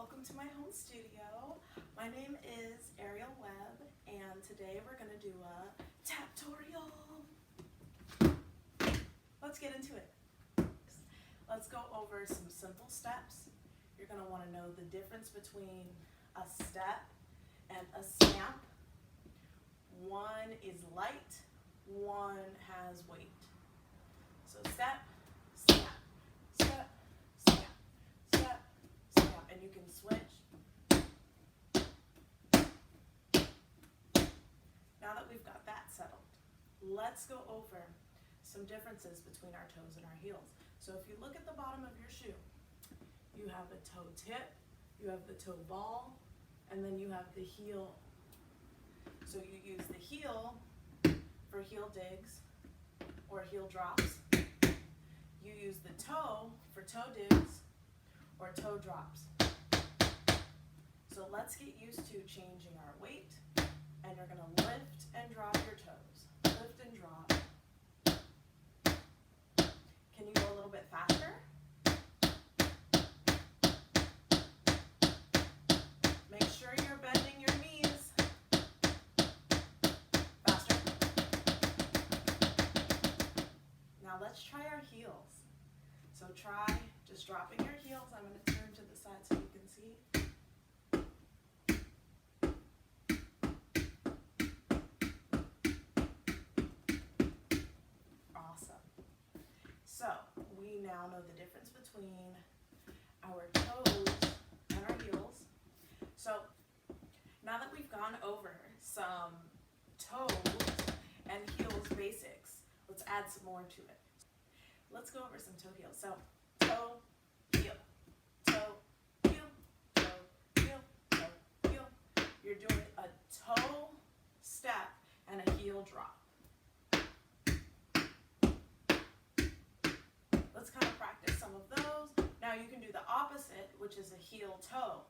Welcome to my home studio. My name is Ariel Webb, and today we're going to do a tap-turial. Let's get into it. Let's go over some simple steps. You're going to want to know the difference between a step and a stamp. One is light, one has weight. So step, snap, step, snap, step, snap, and you can switch. Now that we've got that settled, let's go over some differences between our toes and our heels. So if you look at the bottom of your shoe, you have a toe tip, you have the toe ball, and then you have the heel. So you use the heel for heel digs or heel drops. You use the toe for toe digs or toe drops. So let's get used to changing our weight, and you're going to lift and drop your toes. Lift and drop. Can you go a little bit faster? Make sure you're bending your knees. Faster. Now let's try our heels. So try just dropping your heels. I'm going to turn to the side so you can see. Awesome. So we now know the difference between our toes and our heels. So now that we've gone over some toes and heels basics, let's add some more to it. Let's go over some toe heels. So toe, heel, toe, heel, toe, heel, toe, heel. You're doing a toe step and a heel drop. Let's kind of practice some of those. Now you can do the opposite, which is a heel toe.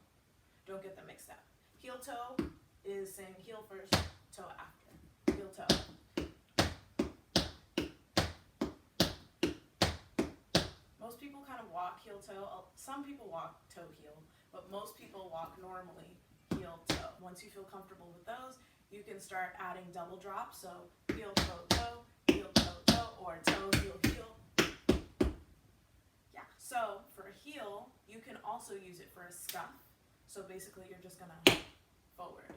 Don't get them mixed up. Heel toe is saying heel first, toe after. Heel toe. Most people kind of walk heel toe. Some people walk toe heel, but most people walk normally heel toe. Once you feel comfortable with those, you can start adding double drops. So heel toe toe, heel toe toe, or toe heel heel. Yeah. So for a heel, you can also use it for a scuff. So basically, you're just gonna forward.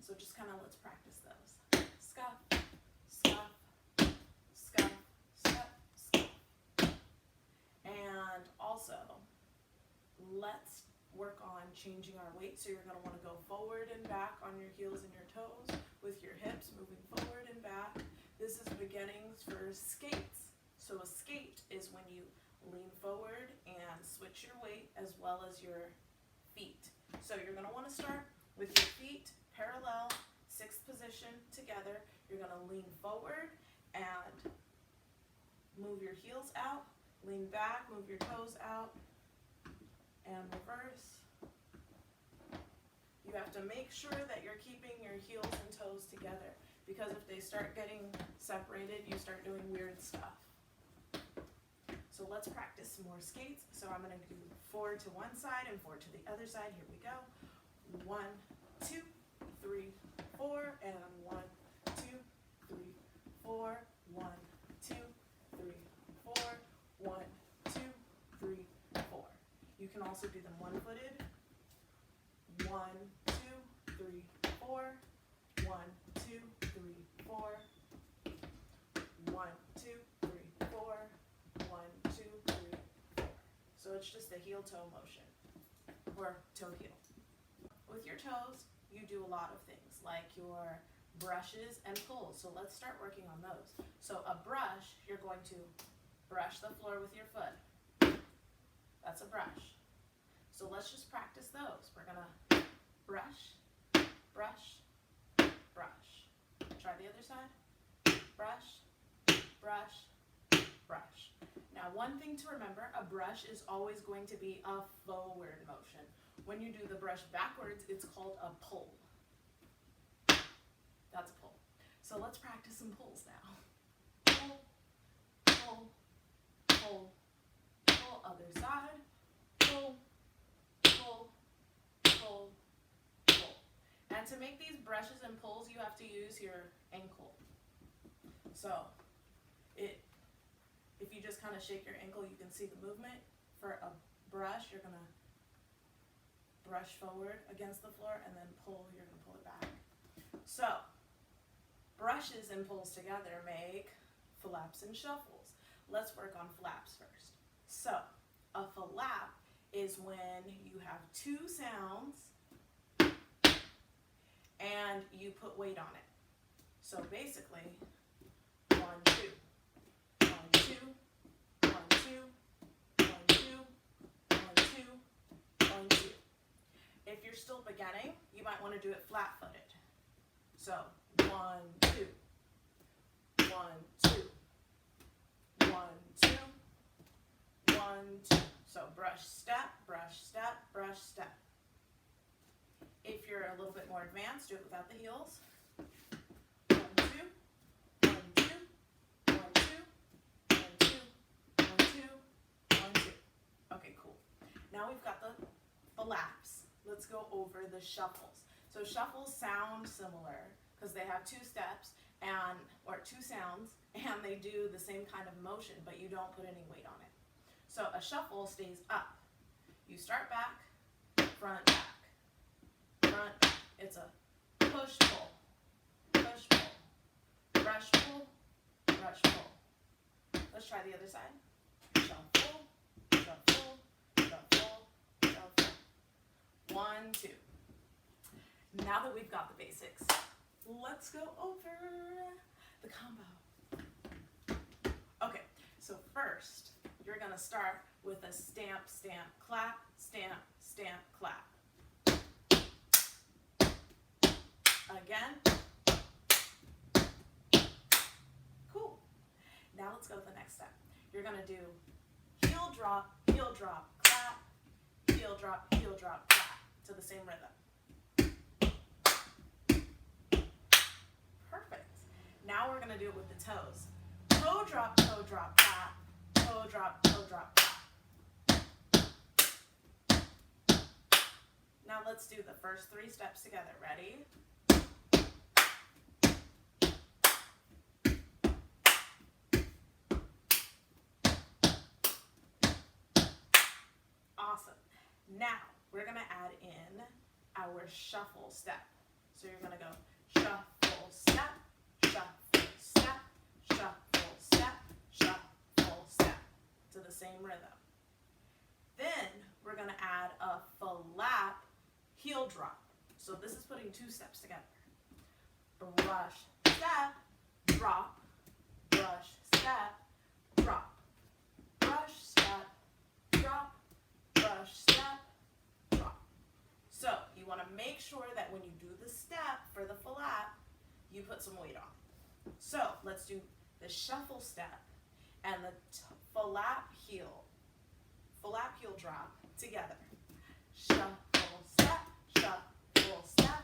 So just kind of let's practice those. Scuff, scuff, scuff, scuff, scuff. And also, let's work on changing our weight. So you're going to want to go forward and back on your heels and your toes with your hips moving forward and back. This is beginnings for skates. So a skate is when you lean forward and switch your weight as well as your feet. So you're going to want to start with your feet parallel, sixth position together. You're going to lean forward and move your heels out, lean back, move your toes out, and reverse. You have to make sure that you're keeping your heels and toes together, because if they start getting separated, you start doing weird stuff. So let's practice some more skates. So I'm going to do 4 to one side and 4 to the other side. Here we go. 1, 2, 3, 4, and 1, 2, 3, 4, 1, 2, 3, 4, 1, 2, 3, 4. You can also do them one-footed. 1, 2, 3, 4. 1, 2, 3, 4. 1, 2, 3, 4. 1, 2, 3, 4. So it's just a heel-toe motion, or toe-heel. With your toes, you do a lot of things, like your brushes and pulls. So let's start working on those. So a brush, you're going to brush the floor with your foot. That's a brush. So let's just practice those. We're going to brush, brush, brush. Try the other side. Brush, brush, brush. Now, one thing to remember, a brush is always going to be a forward motion. When you do the brush backwards, it's called a pull. That's a pull. So let's practice some pulls now. Pull, pull, pull, pull, other side. Pull, And to make these brushes and pulls, you have to use your ankle. So if you just kind of shake your ankle, you can see the movement. For a brush, you're going to brush forward against the floor and then pull, you're going to pull it back. So brushes and pulls together make flaps and shuffles. Let's work on flaps first. So a flap is when you have two sounds and you put weight on it. So basically, 1, 2, 1, 2, 1, 2, 1, 2, 1, 2, 1, 2. If you're still beginning, you might want to do it flat-footed. So 1, 2, 1, 2, 1, 2, 1, 2. So brush, step, brush, step, brush, step. If you're a little bit more advanced, do it without the heels. 1, 2, 1, 2, 1, 2, 1, 2, 1, 2, 1, 2. Okay, cool. Now we've got the flaps. Let's go over the shuffles. So shuffles sound similar because they have two steps or two sounds, and they do the same kind of motion, but you don't put any weight on it. So a shuffle stays up. You start back, front, back. Front, back. It's a push, pull, brush, pull, brush, pull. Let's try the other side. Shuffle, shuffle, shuffle, shuffle. 1, 2. Now that we've got the basics, let's go over the combo. Okay, so first, you're going to start with a stamp, stamp, clap, stamp, stamp, clap. Again. Cool. Now let's go to the next step. You're going to do heel drop, clap, heel drop, clap to the same rhythm. Perfect. Now we're going to do it with the toes. Toe drop, clap, toe drop, clap. Now let's do the first 3 steps together. Ready? Awesome. Now we're going to add in our shuffle step. So you're going to go shuffle step, shuffle step, shuffle step, shuffle step to the same rhythm. Then we're going to add a flap heel drop. So this is putting 2 steps together. Brush, step, drop, brush, step, drop, brush, step, drop, brush, step, drop. So you want to make sure that when you do the step for the flap, you put some weight on. So let's do the shuffle step and the flap heel drop together. Shuffle step, shuffle step,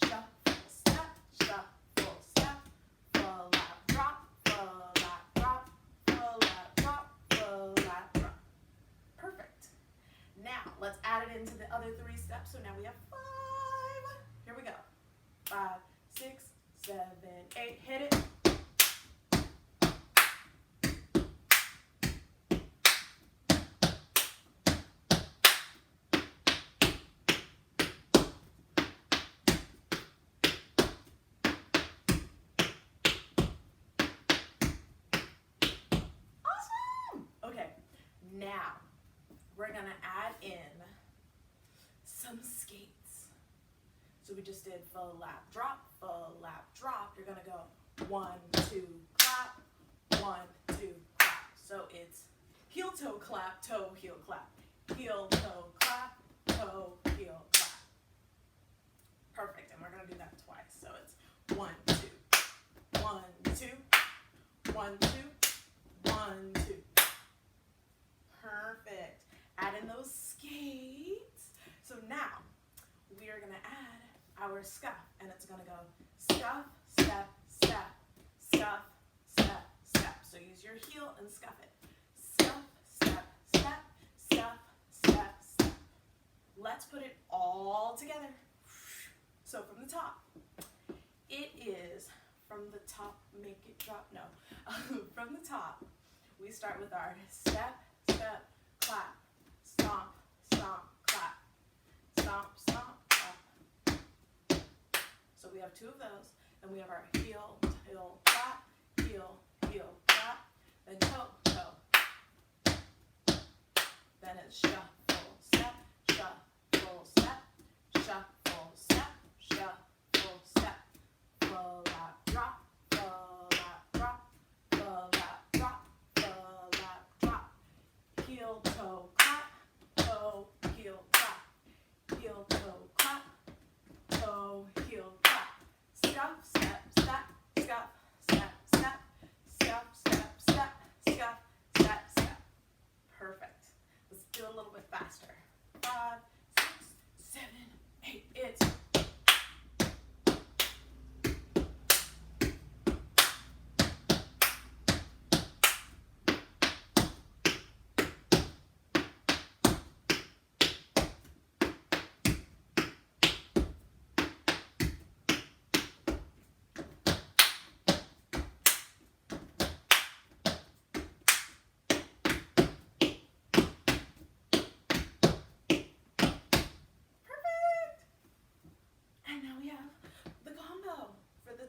shuffle step, shuffle step, flap drop, flap drop, flap drop, flap drop. Perfect. Now let's add it into the other 3 steps. So now we have 5. Here we go. 5, 6, 7, 8. Hit it. Now, we're going to add in some skates. So we just did flap, drop, You're going to go 1, 2, clap, 1, 2, clap. So it's heel, toe, clap, toe, heel, clap. Heel, toe, clap, toe, heel, clap. Perfect, and we're going to do that twice. So it's 1, 2, 1, 2, 1, 2, 1, 2. Perfect. Add in those skates. So now we are going to add our scuff, and it's going to go scuff, step, step, scuff, step, step. So use your heel and scuff it. Scuff, step, step, scuff, step, step. Let's put it all together. So from the top, it is from the top, make it drop, no. From the top, we start with our step, step, clap, stomp, stomp, clap, stomp, stomp, clap. So we have two of those, and we have our heel, heel, clap, heel, heel, clap, then toe, toe. Then it's shuffle, step, shuffle, step, shuffle, step, shuffle, step, full lap, drop, full lap, drop, full lap, drop, full lap, drop, heel, toe, clap, toe, heel, clap, heel, toe, clap, toe, heel, clap, scuff, step, step, scuff, step, step, scuff, step, step, scuff, step, step. Perfect. Let's do a little bit faster. 5, 6, 7, 8. It's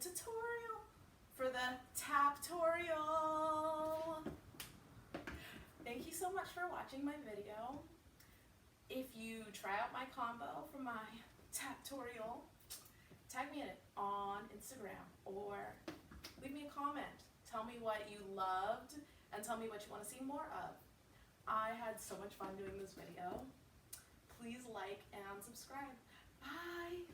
tutorial for the Tap-turial. Thank you so much for watching my video. If you try out my combo for my Tap-turial, tag me in it on Instagram or leave me a comment. Tell me what you loved and tell me what you want to see more of. I had so much fun doing this video. Please like and subscribe. Bye.